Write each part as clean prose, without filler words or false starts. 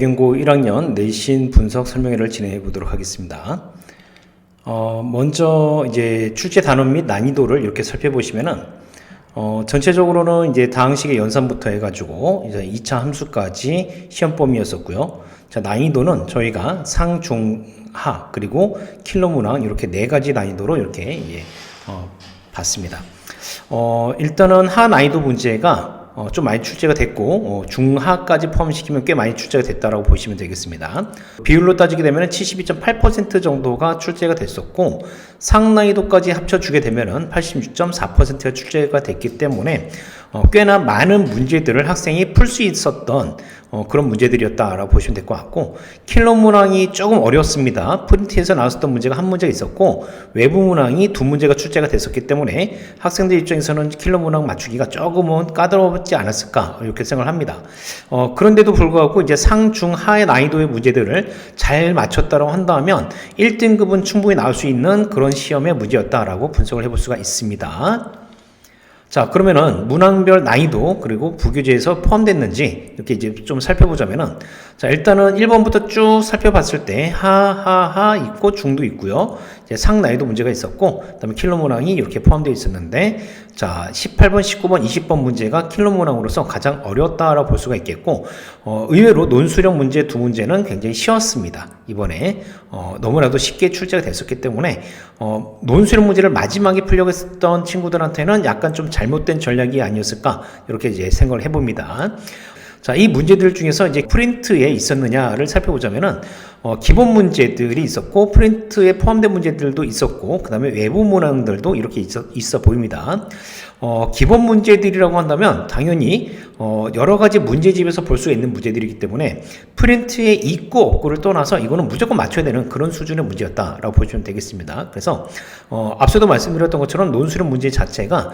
대경고 1학년 내신 분석 설명회를 진행해 보도록 하겠습니다. 먼저 이제 출제 단원 및 난이도를 이렇게 살펴보시면은 전체적으로는 이제 다항식의 연산부터 해가지고 이제 2차 함수까지 시험 범위였었고요. 자, 난이도는 저희가 상, 중, 하 그리고 킬러 문항 이렇게 네 가지 난이도로 이렇게 봤습니다. 일단은 하 난이도 문제가 좀 많이 출제가 됐고 중하까지 포함시키면 꽤 많이 출제가 됐다라고 보시면 되겠습니다. 비율로 따지게 되면 72.8% 정도가 출제가 됐었고 상난이도까지 합쳐주게 되면 86.4%가 출제가 됐기 때문에 꽤나 많은 문제들을 학생이 풀 수 있었던 그런 문제들이었다라고 보시면 될 것 같고, 킬러 문항이 조금 어려웠습니다. 프린트에서 나왔었던 문제가 한 문제가 있었고 외부 문항이 두 문제가 출제가 됐었기 때문에 학생들 입장에서는 킬러 문항 맞추기가 조금은 까다롭지 않았을까 이렇게 생각을 합니다. 그런데도 불구하고 이제 상, 중, 하의 난이도의 문제들을 잘 맞췄다고 한다면 1등급은 충분히 나올 수 있는 그런 시험의 문제였다라고 분석을 해볼 수가 있습니다. 자, 그러면은 문항별 난이도 그리고 부교재에서 포함됐는지 이렇게 이제 좀 살펴보자면은, 자, 일단은 1번부터 쭉 살펴봤을 때 하 있고 중도 있고요. 이제 상 난이도 문제가 있었고, 그다음에 킬러 문항이 이렇게 포함되어 있었는데, 자, 18번, 19번, 20번 문제가 킬러 문항으로서 가장 어려웠다라고 볼 수가 있겠고, 의외로 논술형 문제 두 문제는 굉장히 쉬웠습니다. 이번에 너무나도 쉽게 출제가 됐었기 때문에 논술형 문제를 마지막에 풀려고 했던 친구들한테는 약간 좀 잘못된 전략이 아니었을까 이렇게 이제 생각을 해봅니다. 자, 이 문제들 중에서 이제 프린트에 있었느냐를 살펴보자면은 기본 문제들이 있었고 프린트에 포함된 문제들도 있었고 그 다음에 외부 문항들도 이렇게 있어 보입니다. 기본 문제들이라고 한다면 당연히 여러 가지 문제집에서 볼 수 있는 문제들이기 때문에 프린트에 있고 없고를 떠나서 이거는 무조건 맞춰야 되는 그런 수준의 문제였다라고 보시면 되겠습니다. 그래서 앞서도 말씀드렸던 것처럼 논술형 문제 자체가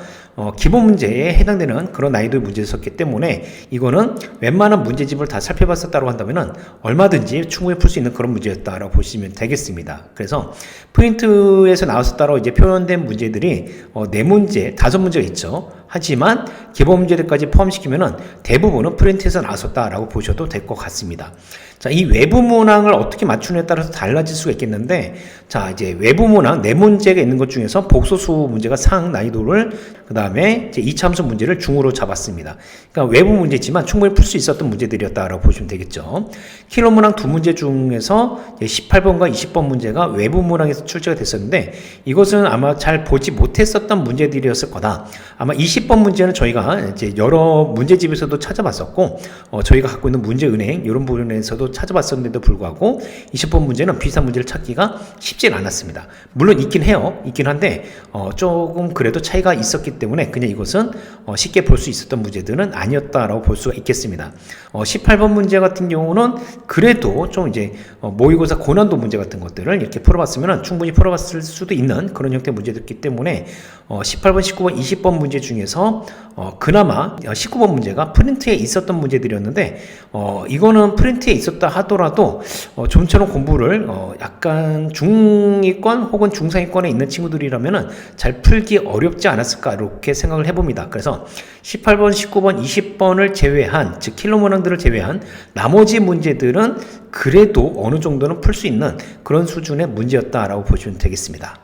기본 문제에 해당되는 그런 난이도의 문제였었기 때문에 이거는 웬만한 문제집을 다 살펴봤었다고 한다면은 얼마든지 충분히 풀 수 있는 그런 문제였다라고 보시면 되겠습니다. 그래서 프린트에서 나왔었다고 이제 표현된 문제들이 4문제, 5문제가 있죠. 하지만 기본 문제들까지 포함시키면은 대부분은 프린트에서 나왔었다라고 보셔도 될 것 같습니다. 자, 이 외부 문항을 어떻게 맞추느냐에 따라서 달라질 수가 있겠는데, 자, 이제 외부 문항 4문제가 있는 것 중에서 복소수 문제가 상 난이도를, 그 다음에 이제 2차 함수 문제를 중으로 잡았습니다. 그러니까 외부 문제지만 충분히 풀 수 있었던 문제들이었다라고 보시면 되겠죠. 킬러 문항 2문제 중에서 18번과 20번 문제가 외부 문항에서 출제가 됐었는데, 이것은 아마 잘 보지 못했었던 문제들이었을 거다. 아마 20번 문제는 저희가 이제 여러 문제집에서도 찾아봤었고, 저희가 갖고 있는 문제은행 이런 부분에서도 찾아봤었는데도 불구하고 20번 문제는 비슷한 문제를 찾기가 쉽진 않았습니다. 물론 있긴 해요. 있긴 한데 조금 그래도 차이가 있었기 때문에 그냥 이것은 쉽게 볼 수 있었던 문제들은 아니었다라고 볼 수가 있겠습니다. 18번 문제 같은 경우는 그래도 좀 이제 모의고사 고난도 문제 같은 것들을 이렇게 풀어봤으면 충분히 풀어봤을 수도 있는 그런 형태의 문제였기 때문에 18번, 19번, 20번 문제 중에서 그나마 19번 문제가 프린트에 있었던 문제들이었는데 이거는 프린트에 있었다 하더라도 좀처럼 공부를 약간 중위권 혹은 중상위권에 있는 친구들이라면은 잘 풀기 어렵지 않았을까 이렇게 생각을 해봅니다. 그래서 18번, 19번, 20번을 제외한, 즉 킬러 문항들을 제외한 나머지 문제들은 그래도 어느 정도는 풀 수 있는 그런 수준의 문제였다라고 보시면 되겠습니다.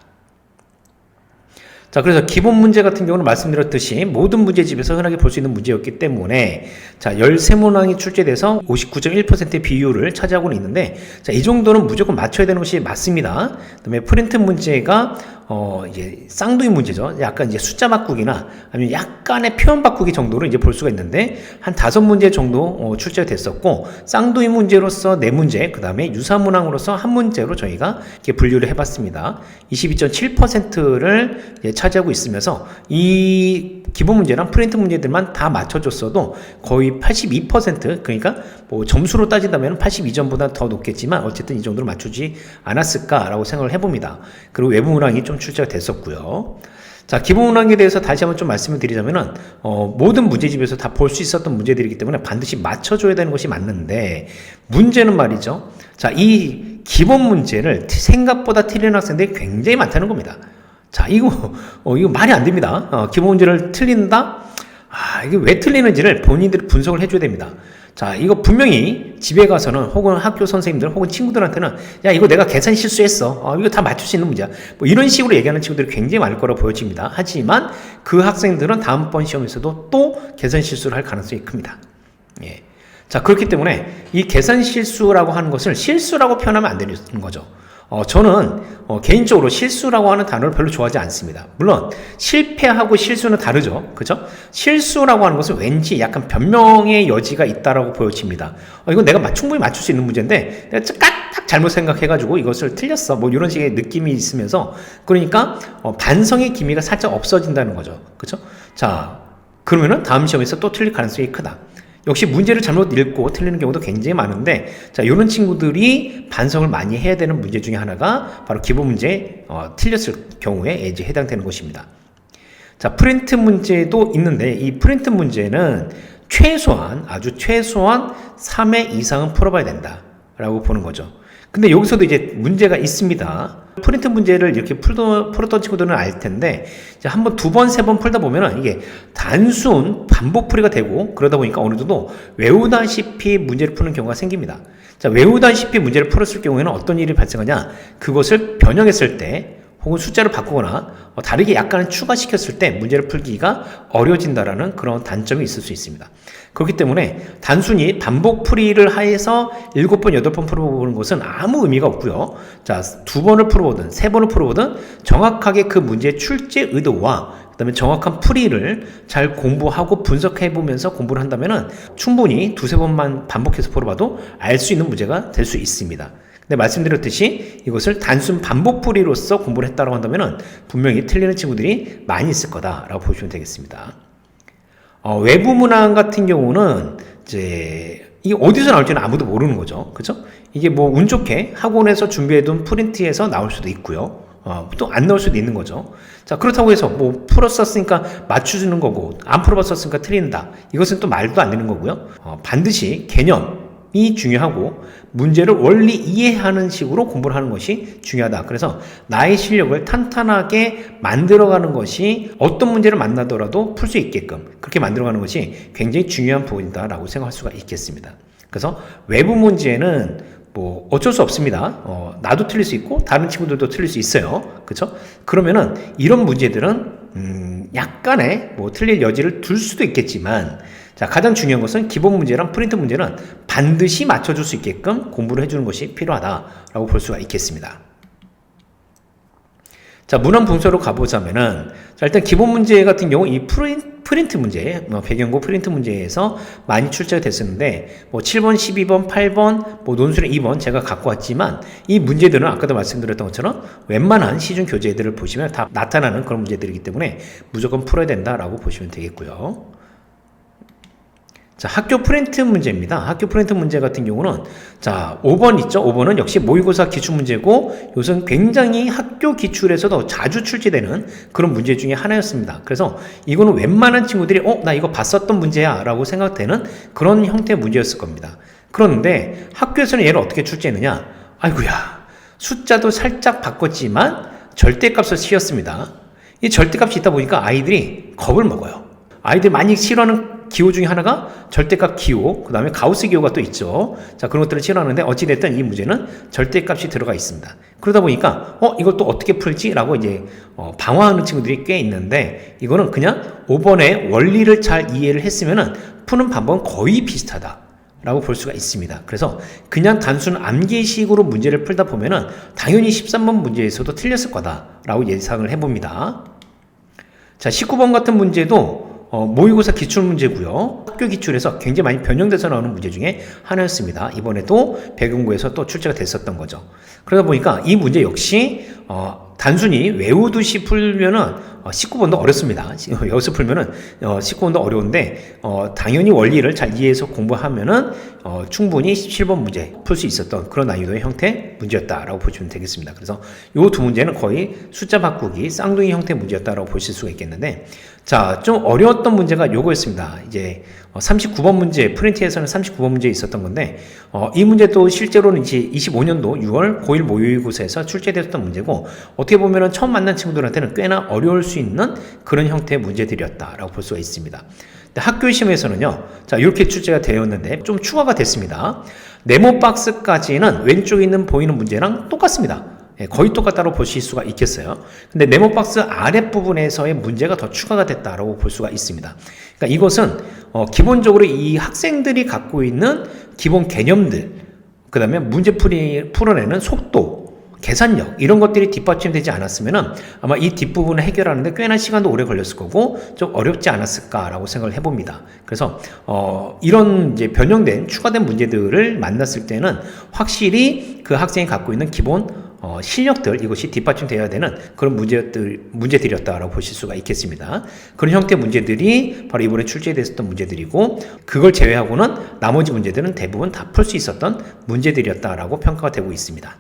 자, 그래서 기본 문제 같은 경우는 말씀드렸듯이 모든 문제집에서 흔하게 볼 수 있는 문제였기 때문에, 자, 13문항이 출제돼서 59.1%의 비율을 차지하고는 있는데, 자, 이 정도는 무조건 맞춰야 되는 것이 맞습니다. 그다음에 프린트 문제가 이제 쌍둥이 문제죠. 약간 이제 숫자 바꾸기나 아니면 약간의 표현 바꾸기 정도로 이제 볼 수가 있는데, 한 5문제 정도 출제가 됐었고, 쌍둥이 문제로서 4문제, 그 다음에 유사문항으로서 1문제로 저희가 이렇게 분류를 해봤습니다. 22.7%를 차지하고 있으면서 이 기본 문제랑 프린트 문제들만 다 맞춰줬어도 거의 82%, 그러니까 뭐 점수로 따진다면 82점보다 더 높겠지만 어쨌든 이 정도로 맞추지 않았을까라고 생각을 해봅니다. 그리고 외부 문항이 좀 출제가 됐었고요. 자, 기본 문항에 대해서 다시 한번 좀 말씀을 드리자면은 모든 문제집에서 다 볼 수 있었던 문제들이기 때문에 반드시 맞춰줘야 되는 것이 맞는데, 문제는 말이죠. 자, 이 기본 문제를 생각보다 틀리는 학생들이 굉장히 많다는 겁니다. 자, 이거 말이 안 됩니다. 기본 문제를 틀린다? 이게 왜 틀리는지를 본인들이 분석을 해줘야 됩니다. 자, 이거 분명히 집에 가서는 혹은 학교 선생님들 혹은 친구들한테는 야, 이거 내가 계산 실수했어. 이거 다 맞출 수 있는 문제야. 뭐 이런 식으로 얘기하는 친구들이 굉장히 많을 거라고 보여집니다. 하지만 그 학생들은 다음번 시험에서도 또 계산 실수를 할 가능성이 큽니다. 예. 자, 그렇기 때문에 이 계산 실수라고 하는 것을 실수라고 표현하면 안 되는 거죠. 저는 개인적으로 실수라고 하는 단어를 별로 좋아하지 않습니다. 물론 실패하고 실수는 다르죠. 그죠? 실수라고 하는 것은 왠지 약간 변명의 여지가 있다라고 보여집니다. 이건 내가 충분히 맞출 수 있는 문제인데 내가 딱 잘못 생각해가지고 이것을 틀렸어. 뭐 이런 식의 느낌이 있으면서 그러니까 반성의 기미가 살짝 없어진다는 거죠. 그죠? 자, 그러면은 다음 시험에서 또 틀릴 가능성이 크다. 역시 문제를 잘못 읽고 틀리는 경우도 굉장히 많은데, 자, 이런 친구들이 반성을 많이 해야 되는 문제 중에 하나가 바로 기본 문제, 틀렸을 경우에 이제 해당되는 것입니다. 자, 프린트 문제도 있는데, 이 프린트 문제는 아주 최소한 3회 이상은 풀어봐야 된다라고 보는 거죠. 근데 여기서도 이제 문제가 있습니다. 프린트 문제를 이렇게 풀었던 친구들은 알 텐데, 한번 두 번, 세 번 풀다 보면은 이게 단순 반복풀이가 되고, 그러다 보니까 어느 정도 외우다시피 문제를 푸는 경우가 생깁니다. 자, 외우다시피 문제를 풀었을 경우에는 어떤 일이 발생하냐? 그것을 변형했을 때, 혹은 숫자를 바꾸거나 다르게 약간 추가시켰을 때 문제를 풀기가 어려워진다라는 그런 단점이 있을 수 있습니다. 그렇기 때문에 단순히 반복풀이를 해서 7번, 8번 풀어보는 것은 아무 의미가 없고요. 자, 2번을 풀어보든 3번을 풀어보든 정확하게 그 문제의 출제 의도와 그 다음에 정확한 풀이를 잘 공부하고 분석해보면서 공부를 한다면 충분히 2-3번만 반복해서 풀어봐도 알 수 있는 문제가 될 수 있습니다. 근데 말씀드렸듯이 이것을 단순 반복풀이로서 공부를 했다고 한다면 분명히 틀리는 친구들이 많이 있을 거다라고 보시면 되겠습니다. 외부 문항 같은 경우는 이제 이게 어디서 나올지는 아무도 모르는 거죠. 그죠? 이게 뭐 운 좋게 학원에서 준비해둔 프린트에서 나올 수도 있고요. 또 안 나올 수도 있는 거죠. 자, 그렇다고 해서 뭐 풀었었으니까 맞춰주는 거고 안 풀어봤었으니까 틀린다. 이것은 또 말도 안 되는 거고요. 반드시 개념이 중요하고 문제를 원리 이해하는 식으로 공부를 하는 것이 중요하다. 그래서 나의 실력을 탄탄하게 만들어가는 것이 어떤 문제를 만나더라도 풀 수 있게끔 그렇게 만들어가는 것이 굉장히 중요한 부분이다라고 생각할 수가 있겠습니다. 그래서 외부 문제는 뭐 어쩔 수 없습니다. 나도 틀릴 수 있고 다른 친구들도 틀릴 수 있어요. 그렇죠? 그러면은 이런 문제들은 약간의 뭐 틀릴 여지를 둘 수도 있겠지만, 자, 가장 중요한 것은 기본 문제랑 프린트 문제는 반드시 맞춰줄 수 있게끔 공부를 해주는 것이 필요하다라고 볼 수가 있겠습니다. 자, 문항 분석으로 가보자면은, 자, 일단 기본 문제 같은 경우 이 프린트 문제, 배경고 프린트 문제에서 많이 출제가 됐었는데, 뭐 7번, 12번, 8번, 뭐 논술의 2번 제가 갖고 왔지만, 이 문제들은 아까도 말씀드렸던 것처럼 웬만한 시중 교재들을 보시면 다 나타나는 그런 문제들이기 때문에 무조건 풀어야 된다라고 보시면 되겠고요. 자, 학교 프린트 문제입니다. 학교 프린트 문제 같은 경우는, 자, 5번 있죠? 5번은 역시 모의고사 기출문제고, 요즘 굉장히 학교 기출에서도 자주 출제되는 그런 문제 중에 하나였습니다. 그래서 이거는 웬만한 친구들이, 나 이거 봤었던 문제야 라고 생각되는 그런 형태의 문제였을 겁니다. 그런데 학교에서는 얘를 어떻게 출제했느냐? 아이고야, 숫자도 살짝 바꿨지만 절대값을 씌웠습니다. 이 절대값이 있다 보니까 아이들이 겁을 먹어요. 아이들이 많이 싫어하는 기호 중에 하나가 절대값 기호, 그 다음에 가우스 기호가 또 있죠. 자, 그런 것들을 싫어하는데 어찌됐든 이 문제는 절대값이 들어가 있습니다. 그러다 보니까 이걸 또 어떻게 풀지? 라고 이제 방황하는 친구들이 꽤 있는데, 이거는 그냥 5번의 원리를 잘 이해를 했으면은 푸는 방법은 거의 비슷하다 라고 볼 수가 있습니다. 그래서 그냥 단순 암기식으로 문제를 풀다 보면은 당연히 13번 문제에서도 틀렸을 거다라고 예상을 해봅니다. 자, 19번 같은 문제도 모의고사 기출문제고요. 학교 기출에서 굉장히 많이 변형돼서 나오는 문제 중에 하나였습니다. 이번에도 배경고에서 또 출제가 됐었던 거죠. 그러다 보니까 이 문제 역시 단순히 외우듯이 풀면은 19번도 어렵습니다. 여기서 풀면은 19번도 어려운데 당연히 원리를 잘 이해해서 공부하면은 충분히 17번 문제 풀 수 있었던 그런 난이도의 형태 문제였다라고 보시면 되겠습니다. 그래서 이 두 문제는 거의 숫자 바꾸기 쌍둥이 형태 문제였다라고 보실 수가 있겠는데, 자, 좀 어려웠던 문제가 요거였습니다. 이제 39번 문제, 프린트에서는 39번 문제 있었던 건데, 이 문제도 실제로는 이제 25년도 6월 고1 모의고사에서 출제됐던 문제고, 어떻게 보면은 처음 만난 친구들한테는 꽤나 어려울 수 있는 그런 형태의 문제들이었다라고 볼 수가 있습니다. 학교 시험에서는요, 자, 이렇게 출제가 되었는데, 좀 추가가 됐습니다. 네모 박스까지는 왼쪽에 있는 보이는 문제랑 똑같습니다. 거의 똑같다고 보실 수가 있겠어요. 근데 네모박스 아랫부분에서의 문제가 더 추가가 됐다고 볼 수가 있습니다. 그러니까 이것은 기본적으로 이 학생들이 갖고 있는 기본 개념들, 그 다음에 문제 풀어내는 속도, 계산력 이런 것들이 뒷받침되지 않았으면 아마 이 뒷부분을 해결하는데 꽤나 시간도 오래 걸렸을 거고 좀 어렵지 않았을까라고 생각을 해봅니다. 그래서 이런 이제 변형된 추가된 문제들을 만났을 때는 확실히 그 학생이 갖고 있는 기본 실력들 이것이 뒷받침되어야 되는 그런 문제들이었다라고 보실 수가 있겠습니다. 그런 형태의 문제들이 바로 이번에 출제됐었던 문제들이고 그걸 제외하고는 나머지 문제들은 대부분 다 풀 수 있었던 문제들이었다라고 평가가 되고 있습니다.